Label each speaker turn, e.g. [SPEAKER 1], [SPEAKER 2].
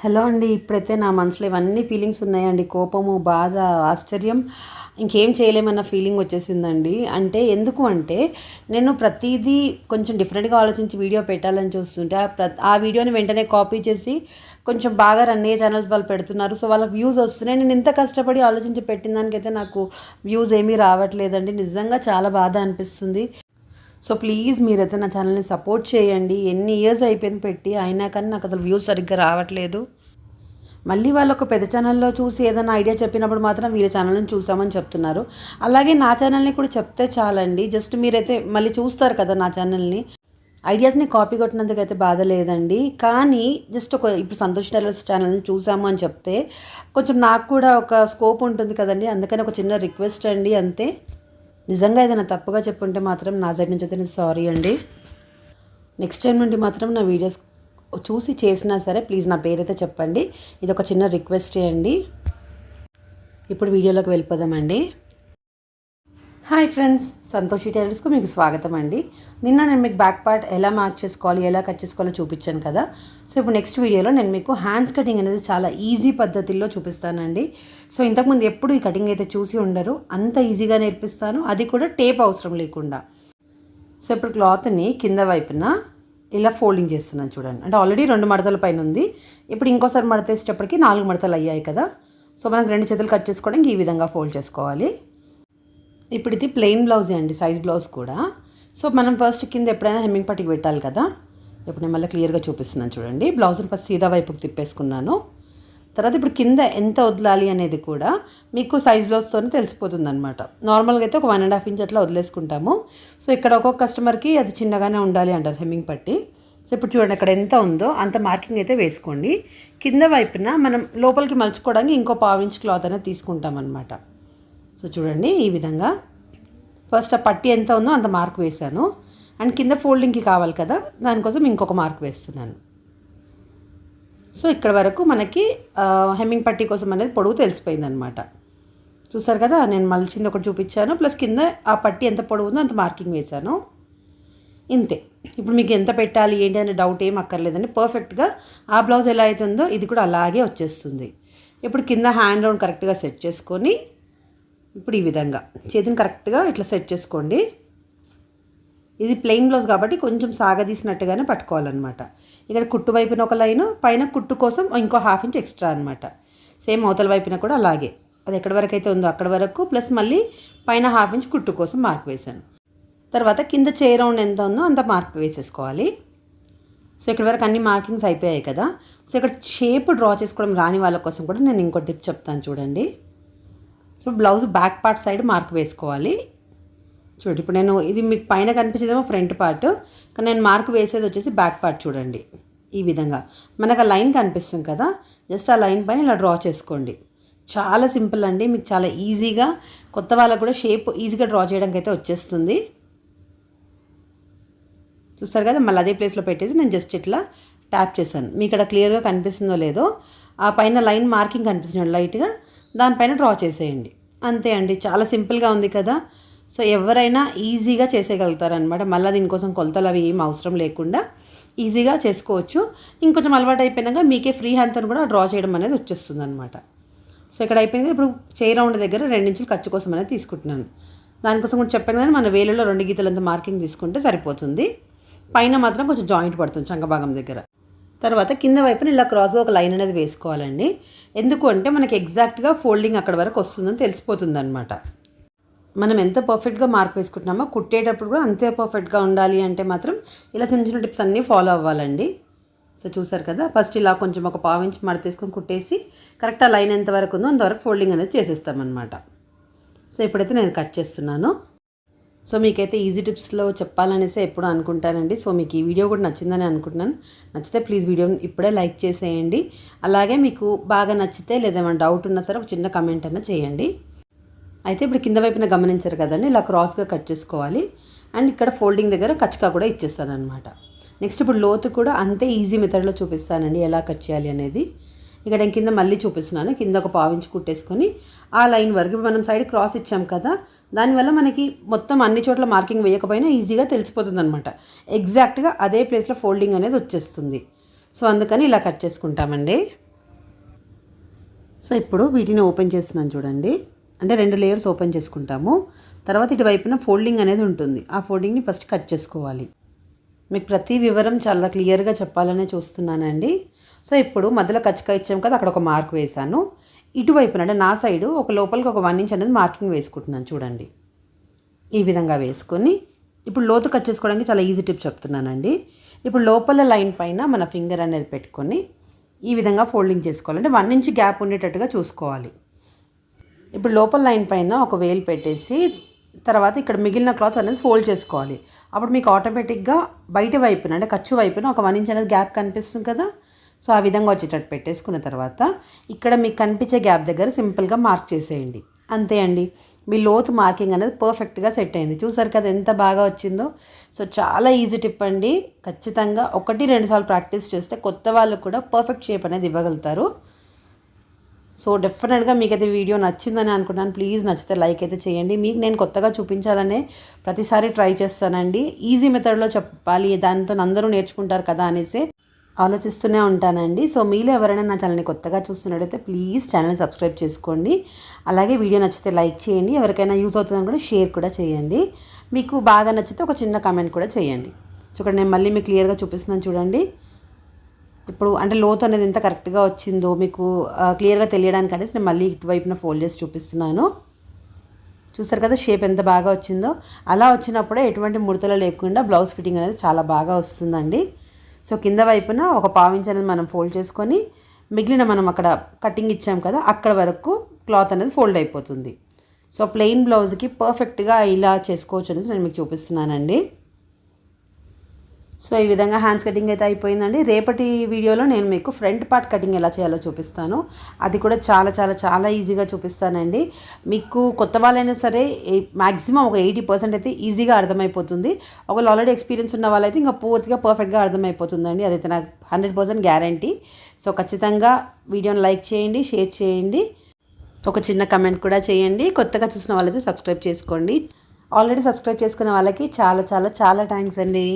[SPEAKER 1] Hello అండి. ఇప్పుడైతే నా మనసులో ఇవన్నీ ఫీలింగ్స్ ఉన్నాయండి. కోపము, బాధ, ఆశ్చర్యం, ఇంకేం చేయలేమన్న ఫీలింగ్ వచ్చేసిందండి. ఎందుకు అంటే నేను ప్రతీదీ కొంచెం డిఫరెంట్గా ఆలోచించి వీడియో పెట్టాలని చూస్తుంటే ఆ వీడియోని వెంటనే కాపీ చేసి కొంచెం బాగా రన్ అయ్యే ఛానల్స్ వాళ్ళు పెడుతున్నారు. సో వాళ్ళకి వ్యూస్ వస్తున్నాయి. నేను ఇంత కష్టపడి ఆలోచించి పెట్టిన దానికైతే నాకు వ్యూస్ ఏమీ రావట్లేదండి. నిజంగా చాలా బాధ అనిపిస్తుంది. సో ప్లీజ్ మీరైతే నా ఛానల్ని సపోర్ట్ చేయండి. ఎన్ని ఇయర్స్ అయిపోయింది పెట్టి, అయినా కానీ నాకు అసలు వ్యూస్ సరిగ్గా రావట్లేదు. మళ్ళీ వాళ్ళు ఒక పెద్ద ఛానల్లో చూసి ఏదైనా ఐడియా చెప్పినప్పుడు మాత్రం వీళ్ళ ఛానల్ని చూసామని చెప్తున్నారు. అలాగే నా ఛానల్ని కూడా చెప్తే చాలండి. జస్ట్ మీరైతే మళ్ళీ చూస్తారు కదా నా ఛానల్ని. ఐడియాస్ని కాపీ కొట్టినందుకైతే బాధ లేదండి. కానీ జస్ట్ ఇప్పుడు సంతోష్ టైలర్స్ ఛానల్ని చూసాము అని చెప్తే కొంచెం నాకు కూడా ఒక స్కోప్ ఉంటుంది కదండి. అందుకని ఒక చిన్న రిక్వెస్ట్ అండి, అంతే. నిజంగా ఏదైనా తప్పుగా చెప్పుంటే మాత్రం నా సైడ్ నుంచి అయితే నేను సారీ అండి. నెక్స్ట్ టైం నుండి మాత్రం నా వీడియోస్ చూసి చేసినా సరే ప్లీజ్ నా పేరైతే చెప్పండి. ఇది ఒక చిన్న రిక్వెస్ట్ అండి. ఇప్పుడు వీడియోలోకి వెళ్ళిపోదామండి. హాయ్ ఫ్రెండ్స్, సంతోషి టైలర్స్కు మీకు స్వాగతం అండి. నిన్న నేను మీకు బ్యాక్ పార్ట్ ఎలా మార్క్ చేసుకోవాలి, ఎలా కట్ చేసుకోవాలో చూపించాను కదా. సో ఇప్పుడు నెక్స్ట్ వీడియోలో నేను మీకు హ్యాండ్స్ కటింగ్ అనేది చాలా ఈజీ పద్ధతిలో చూపిస్తానండి. సో ఇంతకుముందు ఎప్పుడు ఈ కటింగ్ అయితే చూసి ఉండరు, అంత ఈజీగా నేర్పిస్తాను, అది కూడా టేప్ అవసరం లేకుండా. సో ఇప్పుడు క్లాత్ని కింద వైపున ఇలా ఫోల్డింగ్ చేస్తున్నాను చూడండి. ఆల్రెడీ 2 మడతల పైన ఉంది. ఇప్పుడు ఇంకోసారి మడత వేసేటప్పటికి 4 మడతలు అయ్యాయి కదా. సో మనకు 2 చేతులు కట్ చేసుకోవడానికి ఈ విధంగా ఫోల్డ్ చేసుకోవాలి. ఇప్పుడు ఇది ప్లెయిన్ బ్లౌజే అండి, సైజ్ బ్లౌజ్ కూడా. సో మనం ఫస్ట్ కింద ఎప్పుడైనా హెమ్మింగ్ పట్టికి పెట్టాలి కదా. ఇప్పుడు నేను మళ్ళీ క్లియర్గా చూపిస్తున్నాను చూడండి. బ్లౌజ్ని ఫస్ట్ సీదా వైపుకి తిప్పేసుకున్నాను. తర్వాత ఇప్పుడు కింద ఎంత వదలాలి అనేది కూడా మీకు సైజ్ బ్లౌజ్తోనే తెలిసిపోతుంది అనమాట. నార్మల్గా అయితే ఒక 1.5 ఇంచ్ అట్లా వదిలేసుకుంటాము. సో ఇక్కడ ఒక్కొక్క కస్టమర్కి అది చిన్నగానే ఉండాలి అంటారు హెమ్మింగ్ పట్టి. సో ఇప్పుడు చూడండి, అక్కడ ఎంత ఉందో అంత మార్కింగ్ అయితే వేసుకోండి. కింద వైపున మనం లోపలికి మలుచుకోవడానికి ఇంకో 1/2 ఇంచ్ క్లాత్ అనేది తీసుకుంటాం అనమాట. సో చూడండి, ఈ విధంగా ఫస్ట్ ఆ పట్టి ఎంత ఉందో అంత మార్క్ వేసాను. అండ్ కింద ఫోల్డింగ్కి కావాలి కదా, దానికోసం ఇంకొక మార్క్ వేస్తున్నాను. సో ఇక్కడ వరకు మనకి హెమ్మింగ్ పట్టీ కోసం అనేది పొడవు తెలిసిపోయింది అనమాట. చూసారు కదా, నేను మలిచింది ఒకటి చూపించాను, ప్లస్ కింద ఆ పట్టీ ఎంత పొడవు ఉందో అంత మార్కింగ్ వేశాను. ఇంతే. ఇప్పుడు మీకు ఎంత పెట్టాలి ఏంటి అనే డౌట్ ఏం అక్కర్లేదండి. పర్ఫెక్ట్గా ఆ బ్లౌజ్ ఎలా అవుతుందో ఇది కూడా అలాగే వచ్చేస్తుంది. ఇప్పుడు కింద హ్యాండ్ రౌండ్ కరెక్ట్గా సెట్ చేసుకొని ఇప్పుడు ఈ విధంగా చేతిని కరెక్ట్గా ఇట్లా సెట్ చేసుకోండి. ఇది ప్లెయిన్ బ్లౌజ్ కాబట్టి కొంచెం సాగదీసినట్టుగానే పట్టుకోవాలన్నమాట. ఇక్కడ కుట్టు వైపున ఒక లైను, పైన కుట్టు కోసం ఇంకో 1/2 ఇంచ్ ఎక్స్ట్రా అనమాట. సేమ్ అవతల వైపున కూడా అలాగే, అది ఎక్కడి వరకు అయితే ఉందో అక్కడ వరకు, ప్లస్ మళ్ళీ పైన 1/2 ఇంచ్ కుట్టు కోసం మార్క్ వేశాను. తర్వాత కింద చేయి రౌండ్ ఎంత ఉందో అంత మార్క్ వేసేసుకోవాలి. సో ఇక్కడ వరకు అన్ని మార్కింగ్స్ అయిపోయాయి కదా. సో ఇక్కడ షేప్ డ్రా చేసుకోవడం రాని వాళ్ళ కోసం కూడా నేను ఇంకో టిప్ చెప్తాను చూడండి. So blouse back part side mark వేసుకోవాలి. చూడండి, ఇప్పుడు నేను ఇది మీకు పైన కనిపించేదేమో ఫ్రంట్ పార్ట్, కానీ నేను మార్క్ వేసేది వచ్చేసి బ్యాక్ పార్ట్. చూడండి, ఈ విధంగా మనకు ఆ లైన్ కనిపిస్తుంది కదా, జస్ట్ ఆ లైన్ పైన ఇలా డ్రా చేసుకోండి. చాలా సింపుల్ అండి, మీకు చాలా ఈజీగా, కొత్త వాళ్ళకు కూడా షేప్ ఈజీగా డ్రా చేయడానికి అయితే వచ్చేస్తుంది. చూస్తారు కదా, మళ్ళీ అదే ప్లేస్లో పెట్టేసి నేను జస్ట్ ఇట్లా ట్యాప్ చేశాను. మీకు ఇక్కడ క్లియర్గా కనిపిస్తుందో లేదో, ఆ పైన లైన్ మార్కింగ్ కనిపిస్తుంది లైట్గా, దానిపైన డ్రా చేసేయండి. అంతే అండి, చాలా సింపుల్గా ఉంది కదా. సో ఎవరైనా ఈజీగా చేసేయగలుగుతారనమాట. మళ్ళీ దీనికోసం కొలతలు అవి ఏం అవసరం లేకుండా ఈజీగా చేసుకోవచ్చు. ఇంకొంచెం అలవాటు అయిపోయినాక మీకే ఫ్రీ హ్యాండ్తో కూడా డ్రా చేయడం అనేది వచ్చేస్తుంది అనమాట. సో ఇక్కడ అయిపోయింది. ఇప్పుడు చేయి రౌండ్ దగ్గర 2 ఇంచులు ఖర్చు కోసం అనేది తీసుకుంటున్నాను. దానికోసం కూడా చెప్పాను కానీ మన వేలలో 2 గీతలంత మార్కింగ్ తీసుకుంటే సరిపోతుంది. పైన మాత్రం కొంచెం జాయింట్ పడుతుంది చంకభాగం దగ్గర. తర్వాత కింద వైపున ఇలా క్రాస్గా ఒక లైన్ అనేది వేసుకోవాలండి. ఎందుకు అంటే మనకి ఎగ్జాక్ట్గా ఫోల్డింగ్ అక్కడ వరకు వస్తుందని తెలిసిపోతుంది అనమాట. మనం ఎంత పర్ఫెక్ట్గా మార్క్ వేసుకుంటున్నామో కుట్టేటప్పుడు కూడా అంతే పర్ఫెక్ట్గా ఉండాలి అంటే మాత్రం ఇలా చిన్న చిన్న టిప్స్ అన్నీ ఫాలో అవ్వాలండి. సో చూసారు కదా, ఫస్ట్ ఇలా కొంచెం ఒక 1/2 ఇంచ్ మడత తీసుకొని కుట్టేసి కరెక్ట్ ఆ లైన్ ఎంతవరకు ఉందో అంతవరకు ఫోల్డింగ్ అనేది చేసేస్తామన్నమాట. సో ఇప్పుడైతే నేను కట్ చేస్తున్నాను. సో మీకైతే ఈజీ టిప్స్లో చెప్పాలనేసి ఎప్పుడు అనుకుంటానండి. సో మీకు ఈ వీడియో కూడా నచ్చిందని అనుకుంటున్నాను. నచ్చితే ప్లీజ్ వీడియోని ఇప్పుడే లైక్ చేసేయండి. అలాగే మీకు బాగా నచ్చితే లేదా ఏమైనా డౌట్ ఉన్నా సరే ఒక చిన్న కమెంట్ అన్న చేయండి. అయితే ఇప్పుడు కింద వైపున గమనించారు కదండి, ఇలా క్రాస్గా కట్ చేసుకోవాలి. అండ్ ఇక్కడ ఫోల్డింగ్ దగ్గర కచ్కా కూడా ఇచ్చేస్తాను అనమాట. నెక్స్ట్ ఇప్పుడు లోతు కూడా అంతే ఈజీ మెథడ్లో చూపిస్తానండి ఎలా కట్ చేయాలి అనేది. ఇక్కడ నేను కింద మళ్ళీ చూపిస్తున్నాను. కింద ఒక 1/2 ఇంచ్ కుట్టేసుకొని ఆ లైన్ వరకు మనం సైడ్ క్రాస్ ఇచ్చాం కదా, దానివల్ల మనకి మొత్తం అన్ని చోట్ల మార్కింగ్ వేయకపోయినా ఈజీగా తెలిసిపోతుంది అనమాట. ఎగ్జాక్ట్గా అదే ప్లేస్లో ఫోల్డింగ్ అనేది వచ్చేస్తుంది. సో అందుకని ఇలా కట్ చేసుకుంటామండి. సో ఇప్పుడు వీటిని ఓపెన్ చేస్తున్నాను చూడండి. అంటే 2 లేయర్స్ ఓపెన్ చేసుకుంటాము. తర్వాత ఇటువైపున ఫోల్డింగ్ అనేది ఉంటుంది. ఆ ఫోల్డింగ్ని ఫస్ట్ కట్ చేసుకోవాలి. మీకు ప్రతి వివరం చాలా క్లియర్గా చెప్పాలనే చూస్తున్నానండి. సో ఇప్పుడు మధ్యలో కచ్చిక ఇచ్చాం కదా, అక్కడ ఒక మార్క్ వేశాను. ఇటువైపున అంటే నా సైడు ఒక లోపలికి ఒక 1 ఇంచ్ అనేది మార్కింగ్ వేసుకుంటున్నాను చూడండి. ఈ విధంగా వేసుకొని ఇప్పుడు లోతు కట్ చేసుకోవడానికి చాలా ఈజీ టిప్ చెప్తున్నానండి. ఇప్పుడు లోపల లైన్ పైన మన ఫింగర్ అనేది పెట్టుకొని ఈ విధంగా ఫోల్డింగ్ చేసుకోవాలి. అంటే 1 ఇంచ్ గ్యాప్ ఉండేటట్టుగా చూసుకోవాలి. ఇప్పుడు లోపల లైన్ పైన ఒక వేలు పెట్టేసి తర్వాత ఇక్కడ మిగిలిన క్లాత్ అనేది ఫోల్డ్ చేసుకోవాలి. అప్పుడు మీకు ఆటోమేటిక్గా బయట వైపున అంటే ఖర్చు వైపున ఒక 1 ఇంచ్ అనేది గ్యాప్ కనిపిస్తుంది కదా. సో ఆ విధంగా వచ్చేటట్టు పెట్టేసుకున్న తర్వాత ఇక్కడ మీకు కనిపించే గ్యాప్ దగ్గర సింపుల్గా మార్క్ చేసేయండి. అంతే అండి, మీ లోతు మార్కింగ్ అనేది పర్ఫెక్ట్గా సెట్ అయింది. చూసారు కదా ఎంత బాగా వచ్చిందో. సో చాలా ఈజీ టిప్ అండి. ఖచ్చితంగా 1-2 సార్లు ప్రాక్టీస్ చేస్తే కొత్త వాళ్ళు కూడా పర్ఫెక్ట్ షేప్ అనేది ఇవ్వగలుగుతారు. సో డెఫినెట్గా మీకు అయితే వీడియో నచ్చిందని అనుకుంటున్నాను. ప్లీజ్ నచ్చితే లైక్ అయితే చేయండి. మీకు నేను కొత్తగా చూపించాలనే ప్రతిసారి ట్రై చేస్తానండి. ఈజీ మెథడ్లో చెప్పాలి, దాంతో అందరూ నేర్చుకుంటారు కదా అనేసి ఆలోచిస్తూనే ఉంటానండి. సో మీలో ఎవరైనా నా ఛానల్ని కొత్తగా చూస్తున్నట్టయితే ప్లీజ్ ఛానల్ని సబ్స్క్రైబ్ చేసుకోండి. అలాగే వీడియో నచ్చితే లైక్ చేయండి. ఎవరికైనా యూజ్ అవుతుందని కూడా షేర్ కూడా చేయండి. మీకు బాగా నచ్చితే ఒక చిన్న కామెంట్ కూడా చేయండి. సో ఇక్కడ నేను మళ్ళీ మీకు క్లియర్గా చూపిస్తున్నాను చూడండి. ఇప్పుడు అంటే లోతు అనేది ఎంత కరెక్ట్గా వచ్చిందో మీకు క్లియర్గా తెలియడానికి అనేసి నేను మళ్ళీ ఇటువైపున ఫోల్డ్ చేసి చూపిస్తున్నాను. చూసారు కదా షేప్ ఎంత బాగా వచ్చిందో. అలా వచ్చినప్పుడే ఎటువంటి ముడతలు లేకుండా బ్లౌజ్ ఫిట్టింగ్ అనేది చాలా బాగా వస్తుందండి. సో కింద వైపున ఒక 1/4 ఇంచ్ అనేది మనం ఫోల్డ్ చేసుకొని మిగిలిన మనం అక్కడ కటింగ్ ఇచ్చాం కదా అక్కడ వరకు క్లాత్ అనేది ఫోల్డ్ అయిపోతుంది. సో ప్లెయిన్ బ్లౌజ్కి పర్ఫెక్ట్గా ఇలా చేసుకోవచ్చు అనేసి నేను మీకు చూపిస్తున్నానండి. సో ఈ విధంగా హ్యాండ్స్ కటింగ్ అయితే అయిపోయిందండి. రేపటి వీడియోలో నేను మీకు ఫ్రంట్ పార్ట్ కటింగ్ ఎలా చేయాలో చూపిస్తాను. అది కూడా చాలా చాలా చాలా ఈజీగా చూపిస్తానండి. మీకు కొత్త వాళ్ళైనా సరే మ్యాక్సిమం ఒక 80% అయితే ఈజీగా అర్థమైపోతుంది. ఒకవేళ ఆల్రెడీ ఎక్స్పీరియన్స్ ఉన్న వాళ్ళైతే ఇంకా పూర్తిగా పర్ఫెక్ట్గా అర్థమైపోతుందండి. అదైతే నాకు 100% గ్యారంటీ. సో ఖచ్చితంగా వీడియోని లైక్ చేయండి, షేర్ చేయండి, ఒక చిన్న కమెంట్ కూడా చేయండి. కొత్తగా చూసిన వాళ్ళైతే సబ్స్క్రైబ్ చేసుకోండి. ఆల్రెడీ సబ్స్క్రైబ్ చేసుకున్న వాళ్ళకి చాలా చాలా చాలా థ్యాంక్స్ అండి.